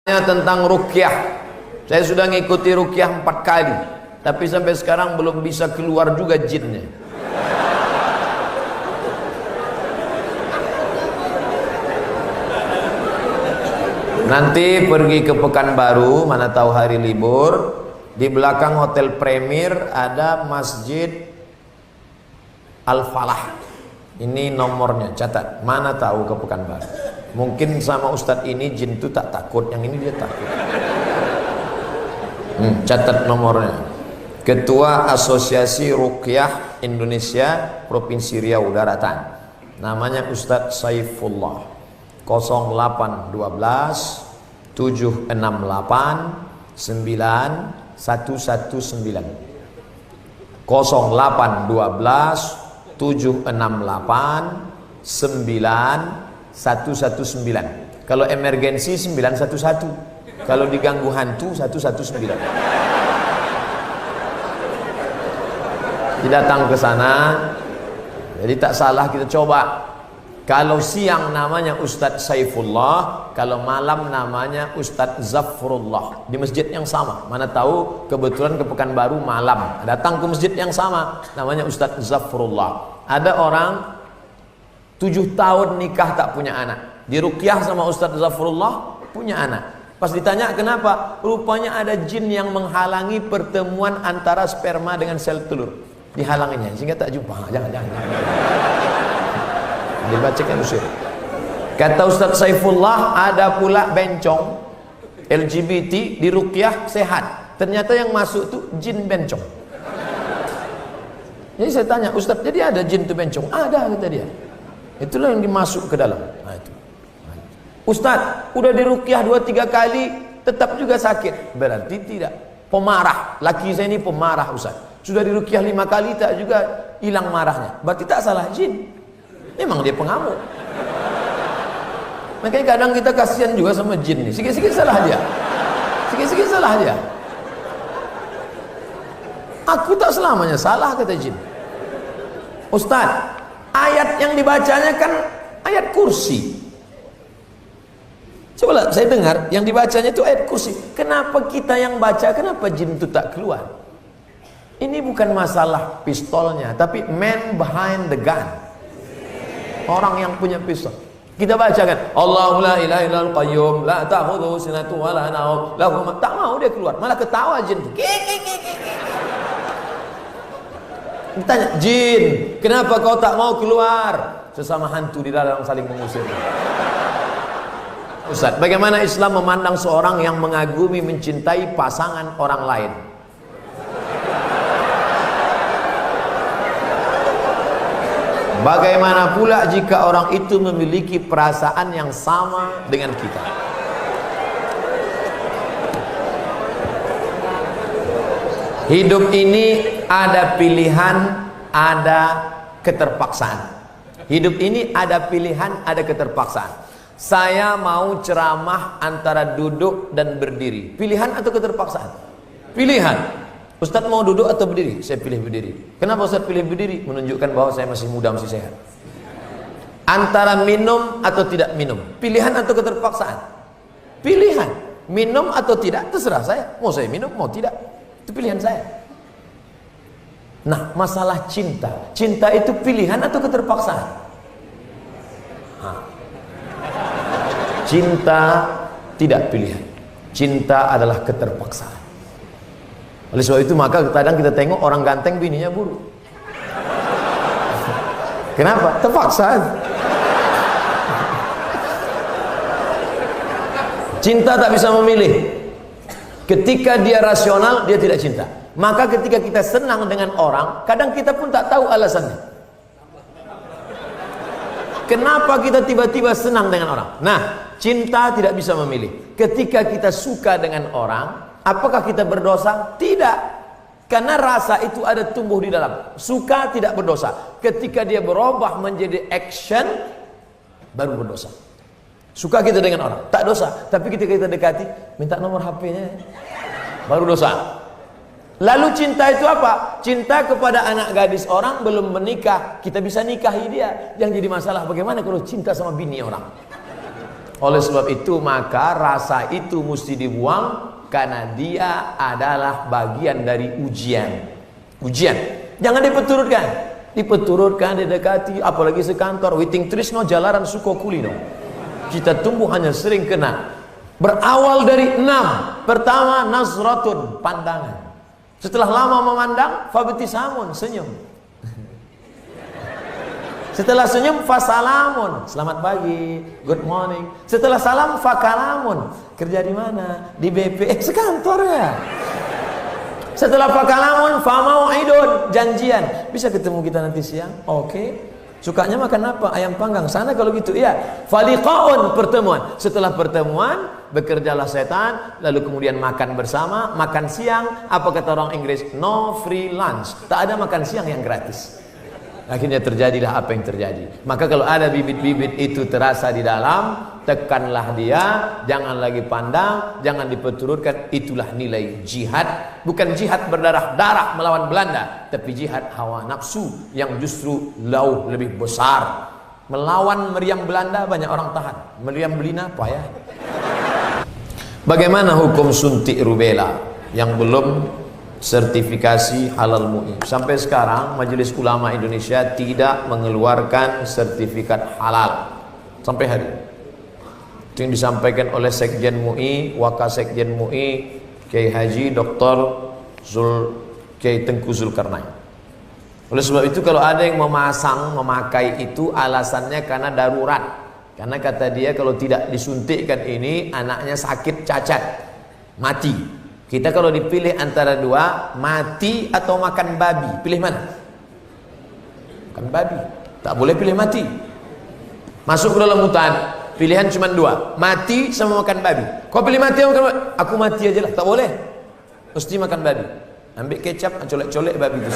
Tentang ruqyah. Saya sudah ngikuti ruqyah 4 kali, tapi sampai sekarang belum bisa keluar juga jinnya. Nanti pergi ke Pekanbaru, mana tahu hari libur, di belakang Hotel Premier ada Masjid Al-Falah. Ini nomornya, catat. Mana tahu ke Pekanbaru. Mungkin sama Ustadz ini jin itu tak takut, yang ini dia takut. Catat nomornya. Ketua Asosiasi Ruqyah Indonesia Provinsi Riau Daratan. Namanya Ustadz Saifullah. 0812 768 9119. 0812 768 9119. Kalau emergensi 911. Kalau diganggu hantu 119. Datang ke sana. Jadi tak salah kita coba. Kalau siang namanya Ustadz Saifullah, kalau malam namanya Ustadz Zafrullah, di masjid yang sama. Mana tahu kebetulan ke Pekanbaru malam, datang ke masjid yang sama, namanya Ustadz Zafrullah. Ada orang 7 tahun nikah tak punya anak, diruqyah sama Ustadz Zafrullah, punya anak. Pas ditanya kenapa, rupanya ada jin yang menghalangi pertemuan antara sperma dengan sel telur, dihalanginya sehingga tak jumpa. Jangan dibacakan usir. Kata Ustadz Saifullah, ada pula bencong LGBT diruqyah sehat, ternyata yang masuk tuh jin bencong. Jadi saya tanya, Ustadz, jadi ada jin tuh bencong? Ada, kata dia. Itulah yang dimasuk ke dalam. Nah, itu. Ustadz, udah diruqyah 2-3 kali tetap juga sakit. Berarti tidak. Pemarah. Laki saya ini pemarah, Ustadz. Sudah diruqyah 5 kali tak juga hilang marahnya. Berarti tak salah jin. Memang dia pengamuk. Makanya kadang kita kasihan juga sama jin nih. Sikit-sikit salah dia. Sikit-sikit salah dia. Aku tak selamanya salah, kata jin. Ustadz, ayat yang dibacanya kan ayat kursi. Coba saya dengar yang dibacanya itu ayat kursi. Kenapa kita yang baca, kenapa jin itu tak keluar? Ini bukan masalah pistolnya, tapi man behind the gun. Orang yang punya pistol. Kita bacakan Allahu la ilaha illal qayyum la ta'khudhuhu sinatun wa la nawm lahu ma, tak mau dia keluar, malah ketawa jin. Ditanya, jin, kenapa kau tak mau keluar? Sesama hantu di dalam saling mengusir. Ustaz, bagaimana Islam memandang seorang yang mengagumi, mencintai pasangan orang lain? Bagaimana pula jika orang itu memiliki perasaan yang sama dengan kita? Hidup ini ada pilihan, ada keterpaksaan. Hidup ini ada pilihan, ada keterpaksaan. Saya mau ceramah antara duduk dan berdiri. Pilihan atau keterpaksaan? Pilihan. Ustadz mau duduk atau berdiri? Saya pilih berdiri. Kenapa Ustadz pilih berdiri? Menunjukkan bahwa saya masih muda, masih sehat. Antara minum atau tidak minum, pilihan atau keterpaksaan? Pilihan. Minum atau tidak, terserah saya. Mau saya minum, mau tidak, itu pilihan saya. Nah, masalah cinta. Cinta itu pilihan atau keterpaksaan? Cinta tidak pilihan. Cinta adalah keterpaksaan. Oleh sebab itu maka kadang kita tengok orang ganteng bininya buruk. Kenapa? Terpaksa. Cinta tak bisa memilih. Ketika dia rasional, dia tidak cinta. Maka ketika kita senang dengan orang, kadang kita pun tak tahu alasannya. Kenapa kita tiba-tiba senang dengan orang? Nah, cinta tidak bisa memilih. Ketika kita suka dengan orang, apakah kita berdosa? Tidak. Karena rasa itu ada tumbuh di dalam. Suka tidak berdosa. Ketika dia berubah menjadi action, baru berdosa. Suka kita dengan orang, tak dosa. Tapi ketika kita dekati, minta nomor HP-nya, baru dosa. Lalu cinta itu apa? Cinta kepada anak gadis orang belum menikah, kita bisa nikahi dia. Yang jadi masalah bagaimana kalau cinta sama bini orang? Oleh sebab itu maka rasa itu mesti dibuang, karena dia adalah bagian dari ujian. Ujian jangan dipeturutkan, dipeturutkan, didekati, apalagi sekantor witing trisno jalaran suko kulino. Kita tumbuh hanya sering kena. Berawal dari 6. Pertama, nazratun, pandangan. Setelah lama memandang, fabtisamun, senyum. Setelah senyum, fasalamun, selamat pagi, good morning. Setelah salam, fakalamun, kerja di mana? Di BP, sekantor ya. Setelah fakalamun, famau'idun, janjian. Bisa ketemu kita nanti siang? Oke. Sukanya makan apa? Ayam panggang. Sana kalau gitu. Iya. Faliqaun, pertemuan. Setelah pertemuan, bekerjalah setan, lalu kemudian makan bersama, makan siang. Apa kata orang Inggris? No free lunch. Tak ada makan siang yang gratis. Akhirnya terjadilah apa yang terjadi. Maka kalau ada bibit-bibit itu terasa di dalam, tekanlah dia, jangan lagi pandang, jangan dipeturutkan. Itulah nilai jihad. Bukan jihad berdarah-darah melawan Belanda, tapi jihad hawa nafsu yang justru jauh lebih besar. Melawan meriam Belanda banyak orang tahan, meriam Belina payah. Bagaimana hukum suntik rubella yang belum sertifikasi halal MUI? Sampai sekarang Majelis Ulama Indonesia tidak mengeluarkan sertifikat halal sampai hari ini. Itu yang disampaikan oleh Sekjen MUI, Wakasekjen MUI, Kiai Haji Dr. Kiai Tengku Zulkarnain. Oleh sebab itu kalau ada yang memakai itu alasannya karena darurat. Karena kata dia kalau tidak disuntikkan ini anaknya sakit, cacat, mati. Kita kalau dipilih antara dua, mati atau makan babi, pilih mana? Makan babi. Tak boleh pilih mati. Masuk ke dalam hutan, pilihan cuma dua, mati sama makan babi. Kau pilih mati atau makan babi? Aku mati aja lah, tak boleh. Mesti makan babi. Ambil kecap, colek-colek babi itu.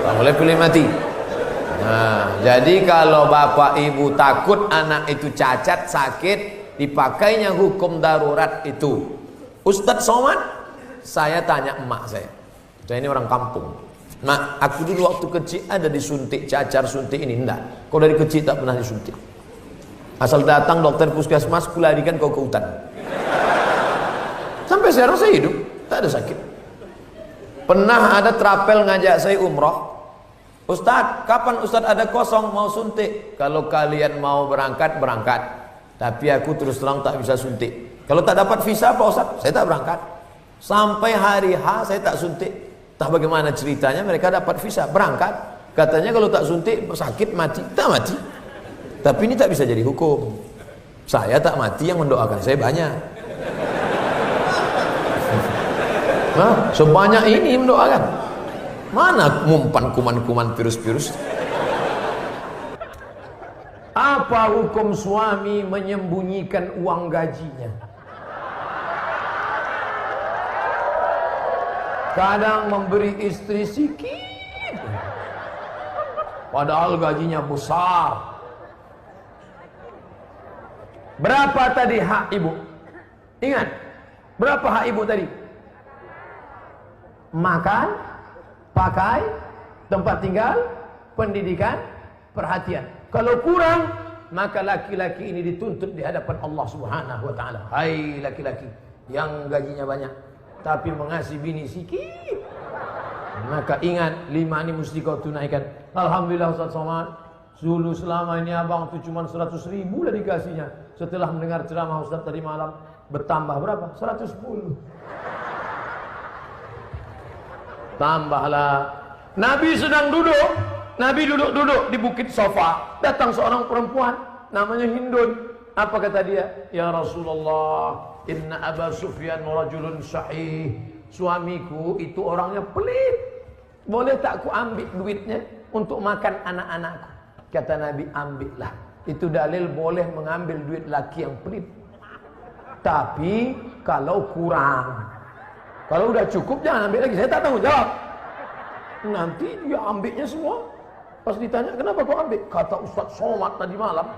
Tak boleh pilih mati. Nah, jadi kalau bapak ibu takut anak itu cacat, sakit, dipakainya hukum darurat itu. Ustadz Somad, saya tanya emak saya ini orang kampung. Mak, aku dulu waktu kecil ada disuntik cacar, suntik ini enggak. Kau dari kecil tak pernah disuntik. Asal datang dokter puskesmas, kularikan kau ke hutan. Sampai sekarang saya hidup, tak ada sakit. Pernah ada trapel ngajak saya umroh. Ustadz, kapan Ustadz ada kosong mau suntik? Kalau kalian mau berangkat, berangkat. Tapi aku terus terang tak bisa suntik. Kalau tak dapat visa Pak Ustadz, saya tak berangkat. Sampai hari H saya tak suntik. Tak bagaimana ceritanya mereka dapat visa, berangkat. Katanya kalau tak suntik sakit mati. Tak mati. Tapi ini tak bisa jadi hukum. Saya tak mati, yang mendoakan saya banyak. Nah, sebanyak ini mendoakan. Mana mumpan kuman-kuman virus-virus? Apa hukum suami menyembunyikan uang gajinya? Kadang memberi istri sikit, padahal gajinya besar. Berapa tadi hak ibu? Ingat, berapa hak ibu tadi? Makan, pakai, tempat tinggal, pendidikan, perhatian. Kalau kurang, maka laki-laki ini dituntut di hadapan Allah Subhanahu wa taala. Hai laki-laki yang gajinya banyak tapi mengasihi bini sikit, maka ingat 5 ini mesti kau tunaikan. Alhamdulillah Ustaz Somad, dulu selama ini abang tu cuma 100.000 dah dikasihnya. Setelah mendengar ceramah Ustaz tadi malam, bertambah berapa? 110. Tambahlah. Nabi sedang duduk, Nabi duduk-duduk di bukit Sofa. Datang seorang perempuan namanya Hindun. Apa kata dia? Ya Rasulullah, inna Aba Sufyan rajulun sahih. Suamiku itu orangnya pelit. Boleh tak aku ambil duitnya untuk makan anak-anakku? Kata Nabi, ambillah. Itu dalil boleh mengambil duit laki yang pelit. Tapi kalau kurang, kalau udah cukup jangan ambil lagi. Saya tak tanggung jawab. Nanti dia ambilnya semua. Pas ditanya, kenapa kau ambil? Kata Ustaz Somad tadi malam.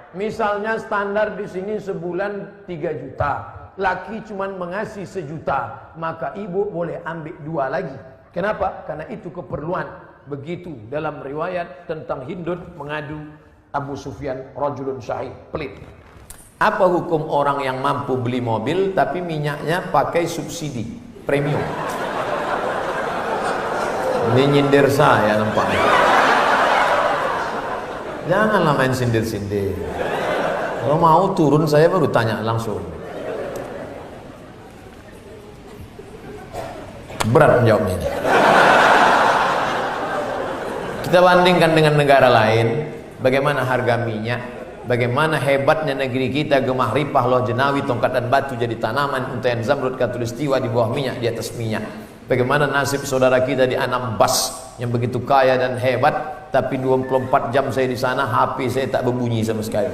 Misalnya standar di sini sebulan 3 juta. Laki cuman mengasih 1 juta. Maka ibu boleh ambil 2 lagi. Kenapa? Karena itu keperluan. begitu dalam riwayat tentang Hindun mengadu Abu Sufyan, rajulun syahid, pelit. Apa hukum orang yang mampu beli mobil tapi minyaknya pakai subsidi premium? Ini nyindir saya nampaknya. Janganlah main sindir-sindir. Kalau mau turun saya baru tanya langsung. Berat menjawabnya ini. Kita bandingkan dengan negara lain, bagaimana harga minyak, bagaimana hebatnya negeri kita, gemah ripah, loh jenawi, tongkat dan batu jadi tanaman, untayan zamrud, katulistiwa di bawah minyak, di atas minyak. Bagaimana nasib saudara kita di Anambas yang begitu kaya dan hebat, tapi 24 jam saya di sana, HP saya tak berbunyi sama sekali.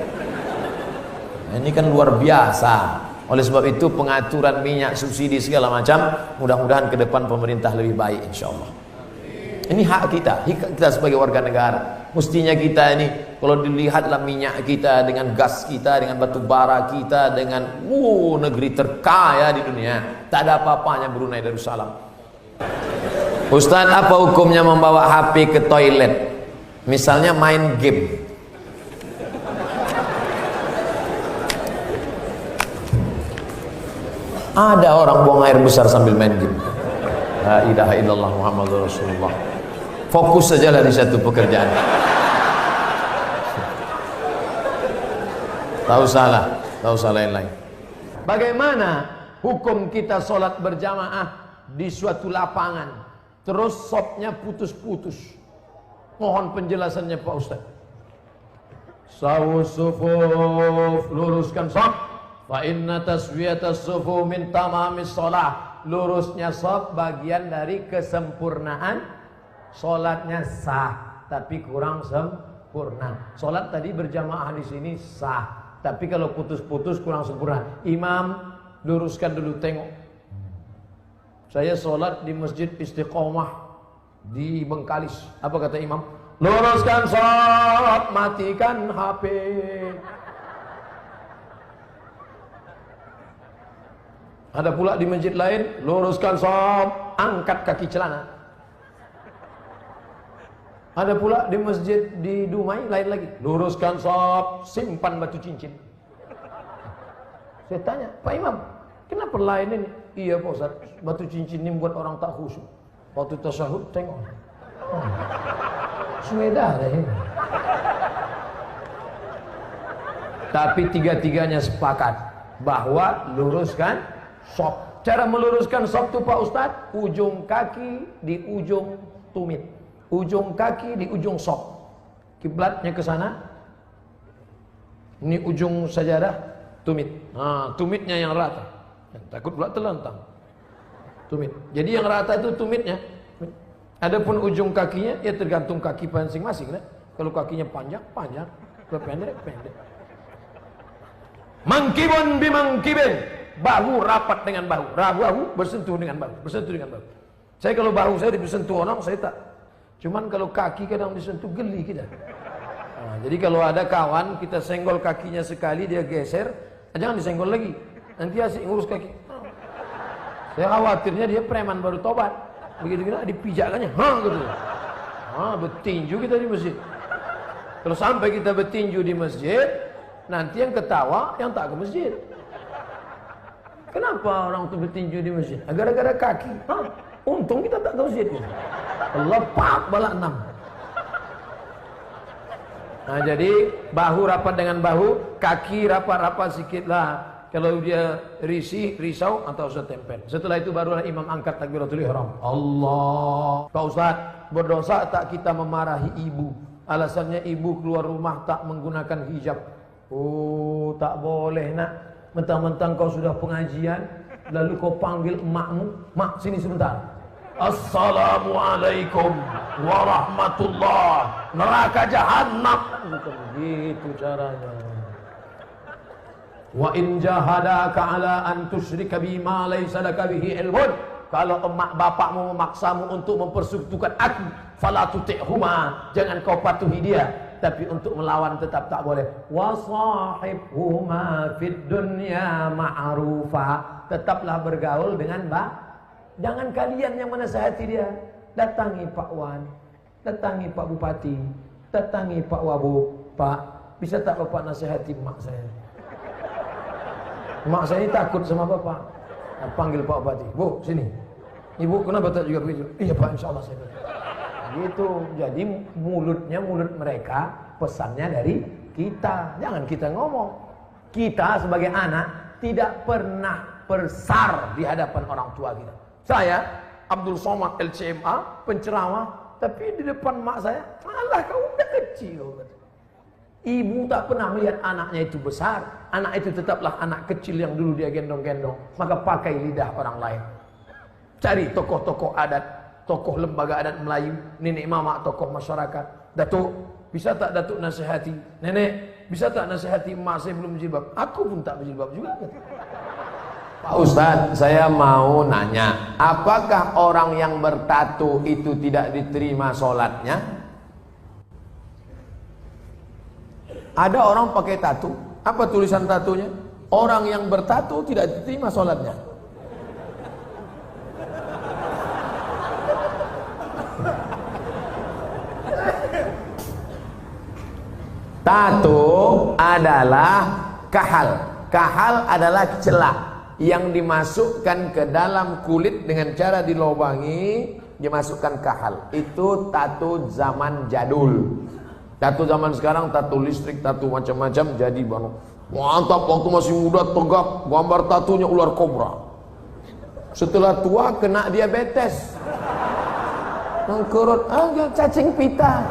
Nah, ini kan luar biasa. Oleh sebab itu pengaturan minyak, subsidi segala macam, mudah-mudahan ke depan pemerintah lebih baik insyaallah. Ini hak kita sebagai warga negara. Mestinya kita ini kalau dilihatlah minyak kita dengan gas kita, dengan batu bara kita, dengan negeri terkaya di dunia, tak ada apa-apanya Brunei Darussalam. Ustaz, apa hukumnya membawa HP ke toilet? Misalnya main game. Ada orang buang air besar sambil main game. La ilaha illallah Muhammadur Rasulullah. Fokus sajalah di satu pekerjaan. Tak usah lain-lain. Bagaimana hukum kita sholat berjamaah di suatu lapangan, terus sopnya putus-putus? Mohon penjelasannya Pak Ustaz. Sawus sufuf, luruskan sop. Fa inna taswiyatas sufu min tamamis sholah. Lurusnya sop bagian dari kesempurnaan sholatnya sah, tapi kurang sempurna. Sholat tadi berjamaah di sini sah, tapi kalau putus-putus kurang sempurna. Imam, luruskan dulu, tengok. Saya sholat di Masjid Istiqomah di Bengkalis. Apa kata imam? Luruskan sholat, matikan HP. Ada pula di masjid lain, luruskan sholat, angkat kaki celana. Ada pula di masjid di Dumai lain lagi, luruskan sholat, simpan batu cincin. Saya tanya, Pak Imam, kenapa lain ini? Iya Pak Ustaz, batu cincin ini membuat orang tak khusyuk. Waktu tasyahud tengok, sudah deh. Tapi tiga-tiganya sepakat bahwa luruskan sop. Cara meluruskan sop itu Pak Ustaz, ujung kaki di ujung tumit, ujung kaki di ujung sop. Kiblatnya ke sana. Ini ujung sajadah tumit. Nah, tumitnya yang rata. Takut pula terlentang. Tumit. Jadi yang rata itu tumitnya. Adapun ujung kakinya ya tergantung kaki masing-masing. Kalau kakinya panjang, panjang. Kalau pendek, pendek. Mangkibun bimangkibin. Bahu rapat dengan bahu. Bahu bersentuh dengan bahu. Bersentuh dengan bahu. Saya kalau bahu saya disentuh orang, saya tak. Cuman kalau kaki kadang disentuh, geli kita. Nah, jadi kalau ada kawan, kita senggol kakinya sekali, dia geser, jangan disenggol lagi. Nanti asik ngurus kaki. Saya khawatirnya dia preman baru tobat. Begitu kita dipijakkannya, gitu. Bertinju kita di masjid. Kalau sampai kita bertinju di masjid, nanti yang ketawa yang tak ke masjid. Kenapa orang itu bertinju di masjid? Gara-gara kaki. Untung kita tak ke masjid. Allah pak balak 6. Nah, jadi bahu rapat dengan bahu, kaki rapat-rapat sedikit lah. Kalau dia risau atau usah tempel. Setelah itu barulah imam angkat takbiratul ihram. Allah. Pak Ustaz, berdosa tak kita memarahi ibu? Alasannya ibu keluar rumah tak menggunakan hijab. Oh, tak boleh nak. Mentang-mentang kau sudah pengajian, lalu kau panggil emakmu, mak sini sebentar. Assalamualaikum warahmatullah. Neraka jahanam. Begitu caranya. Wa in jahadaka ala an tusyrika bima laysa laka bihi ilmun. Kalau emak bapakmu memaksamu untuk mempersekutukan aku, fala tuti'huma, jangan kau patuhi dia. Tapi untuk melawan tetap tak boleh. Wa sahibhuma fid dunya ma'rufa. Tetaplah bergaul dengan jangan kalian yang menasihati dia. Datangi Pak Wan, datangi Pak Bupati, datangi Pak Wabub. Pak, bisa tak Bapak nasihati mak saya? Mak saya ini takut sama Bapak. Nah, panggil Pak Bupati, Bu, sini. Ibu, kenapa tak juga begitu? Iya Pak, insya Allah saya begitu. Gitu, jadi mulutnya mulut mereka, pesannya dari kita. Jangan kita ngomong. Kita sebagai anak tidak pernah bersar di hadapan orang tua kita. Saya, Abdul Somad LCMA, penceramah, tapi di depan mak saya, alah kau udah kecil. Ibu tak pernah melihat anaknya itu besar. Anak itu tetaplah anak kecil yang dulu dia gendong-gendong. Maka pakai lidah orang lain. Cari tokoh-tokoh adat, tokoh lembaga adat Melayu, nenek mama, tokoh masyarakat. Datuk, bisa tak Datuk nasihati? Nenek, bisa tak nasihati emak saya belum berjilbab? Aku pun tak berjilbab juga. Pak Ustadz, saya mau nanya, apakah orang yang bertato itu tidak diterima sholatnya? Ada orang pakai tato, apa tulisan tatonya? Orang yang bertato tidak diterima sholatnya. Tato adalah kahal. Kahal adalah celah yang dimasukkan ke dalam kulit dengan cara dilobangi, dimasukkan kahal. Itu tato zaman jadul. Tato zaman sekarang, tato listrik, tato macam-macam jadi baru. Mantap, waktu masih muda tegak, gambar tatonya ular kobra. Setelah tua kena diabetes. Mengkurut, cacing pita.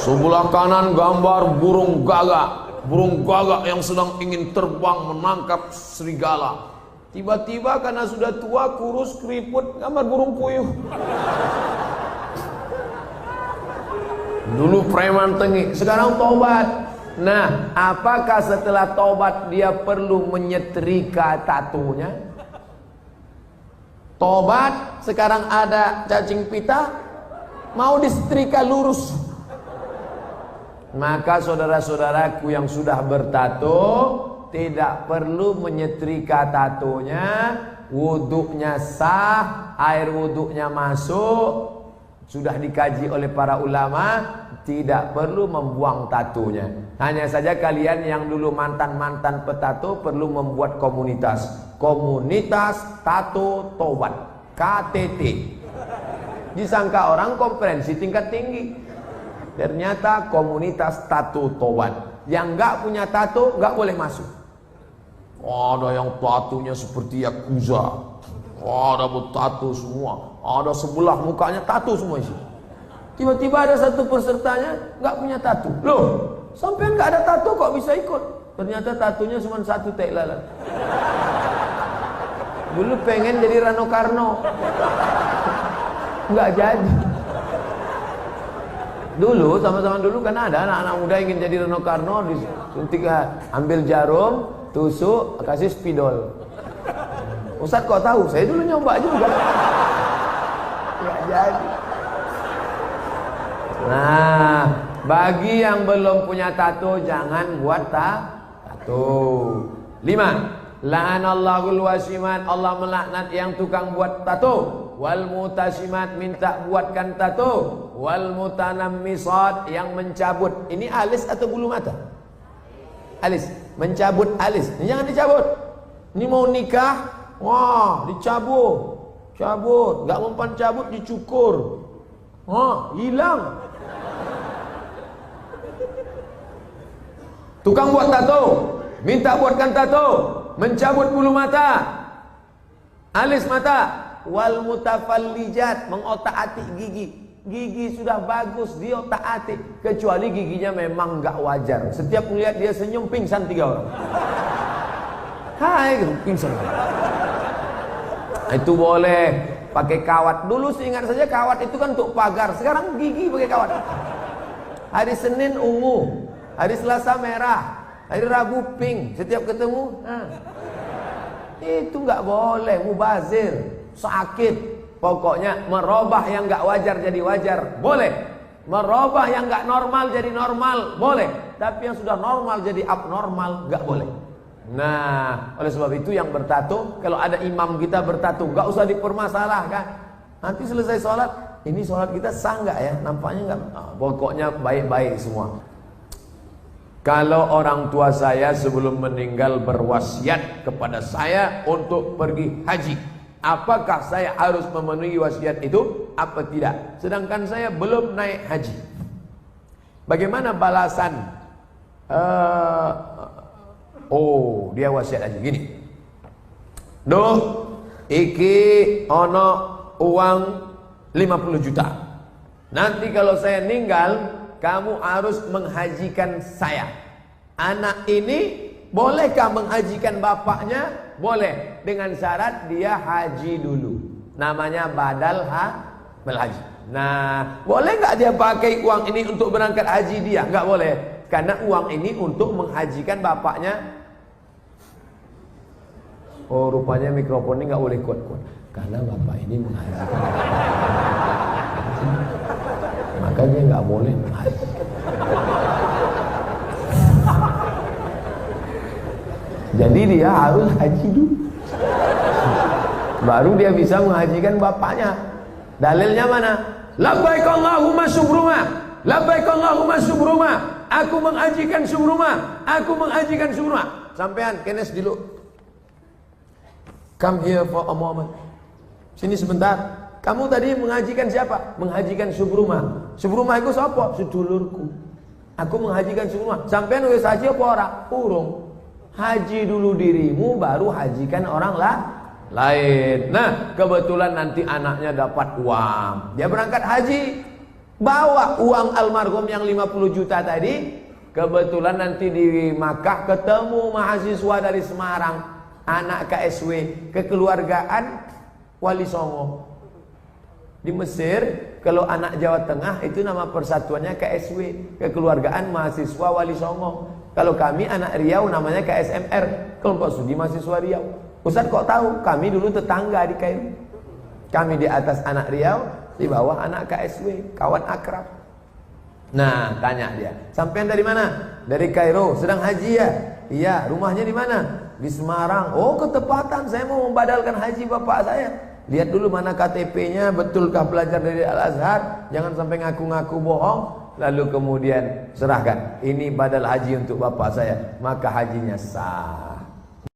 Sebelah kanan gambar burung gagak yang sedang ingin terbang menangkap serigala. Tiba-tiba karena sudah tua, kurus, keriput, gambar burung puyuh. Dulu preman tengik, sekarang tobat. Nah, apakah setelah tobat dia perlu menyetrika tatonya? Tobat, sekarang ada cacing pita, mau disetrika lurus. Maka saudara-saudaraku yang sudah bertato tidak perlu menyetrika tatonya, wuduknya sah, air wuduknya masuk, sudah dikaji oleh para ulama, tidak perlu membuang tatonya. Hanya saja kalian yang dulu mantan-mantan petato perlu membuat komunitas tato tobat, KTT. Disangka orang konferensi tingkat tinggi. Ternyata komunitas tato tobat. Yang nggak punya tato nggak boleh masuk. Ada yang tatonya seperti Yakuza, ada bertato semua, ada sebelah mukanya tato semua isi. Tiba-tiba ada satu pesertanya nggak punya tato. Loh, sampai nggak ada tato kok bisa ikut? Ternyata tatonya cuma satu tai lalat. Dulu pengen jadi Rano Karno, nggak jadi. Dulu sama-sama dulu kan ada anak-anak muda ingin jadi Rano Karno, disuntik, ambil jarum, tusuk, kasih spidol. Ustaz kok tahu? Saya dulu nyoba juga. Nggak jadi. Nah, bagi yang belum punya tato jangan buat tato. 5. La'anallahul wasimat, Allah melaknat yang tukang buat tato. Wal mutasimat, minta buatkan tato. Wal mutanammisat, yang mencabut. Ini alis atau bulu mata? Alis, mencabut alis. Ini jangan dicabut. Ini mau nikah, wah dicabut, cabut. Gak mempan cabut, dicukur. Wah, hilang. Tukang buat tato, minta buatkan tato, mencabut bulu mata, alis mata. Wal mutafallijat, mengotak-atik gigi. Gigi sudah bagus, dia otak-atik, kecuali giginya memang gak wajar. Setiap melihat dia senyum, pingsan 3 orang. Hai, pingsan. Itu boleh pakai kawat. Dulu seingat saja kawat itu kan untuk pagar. Sekarang gigi pakai kawat. Hari Senin ungu, hari Selasa merah, hari Rabu pink. Setiap ketemu, itu nggak boleh, mubazir, sakit. Pokoknya merubah yang nggak wajar jadi wajar, boleh. Merubah yang nggak normal jadi normal, boleh. Tapi yang sudah normal jadi abnormal, nggak boleh. Nah, oleh sebab itu yang bertato, kalau ada imam kita bertato, nggak usah dipermasalahkan. Nanti selesai sholat, ini sholat kita sah nggak ya? Nampaknya nggak. Pokoknya baik-baik semua. Kalau orang tua saya sebelum meninggal berwasiat kepada saya untuk pergi haji, apakah saya harus memenuhi wasiat itu? Apa tidak? Sedangkan saya belum naik haji. Bagaimana balasan? Dia wasiat haji gini. Duh, iki ono uang 50 juta. Nanti kalau saya meninggal, kamu harus menghajikan saya. Anak ini bolehkah menghajikan bapaknya? Boleh, dengan syarat dia haji dulu. Namanya badal haji. Nah, boleh nggak dia pakai uang ini untuk berangkat haji dia? Nggak boleh, karena uang ini untuk menghajikan bapaknya. Oh, rupanya mikrofon ini nggak boleh kuat-kuat, karena bapak ini menghajikan. Makanya nggak boleh menghaji. Jadi dia harus haji dulu, baru dia bisa menghajikan bapaknya. Dalilnya mana? Labbaik Allahumma subruma, labbaik Allahumma subruma. Aku menghajikan subruma, aku menghajikan subruma. Sampean kenes dulu. Come here for a moment. Sini sebentar. Kamu tadi menghajikan siapa? Menghajikan subruma. Subruma itu siapa? Sedulurku. Aku menghajikan subruma. Sampean wis haji apa ora? Urung. Haji dulu dirimu, baru hajikan orang lain. Nah, kebetulan nanti anaknya dapat uang, dia berangkat haji, bawa uang almarhum yang 50 juta tadi. Kebetulan nanti di Makkah ketemu mahasiswa dari Semarang, anak KSW, kekeluargaan Wali Songo. Di Mesir, kalau anak Jawa Tengah itu nama persatuannya KSW, kekeluargaan mahasiswa Wali Songo. Kalau kami anak Riau namanya KSMR, kelompok studi mahasiswa Riau. Ustaz kok tahu? Kami dulu tetangga di Kairo. Kami di atas anak Riau, di bawah anak KSW, kawan akrab. Nah, tanya dia, sampean dari mana? Dari Kairo. Sedang haji ya? Iya. Rumahnya di mana? Di Semarang. Oh, ketepatan, saya mau membadalkan haji bapak saya. Lihat dulu mana KTP-nya, betulkah belajar dari Al-Azhar? Jangan sampai ngaku-ngaku bohong. Lalu kemudian serahkan, ini badal haji untuk bapak saya, maka hajinya sah.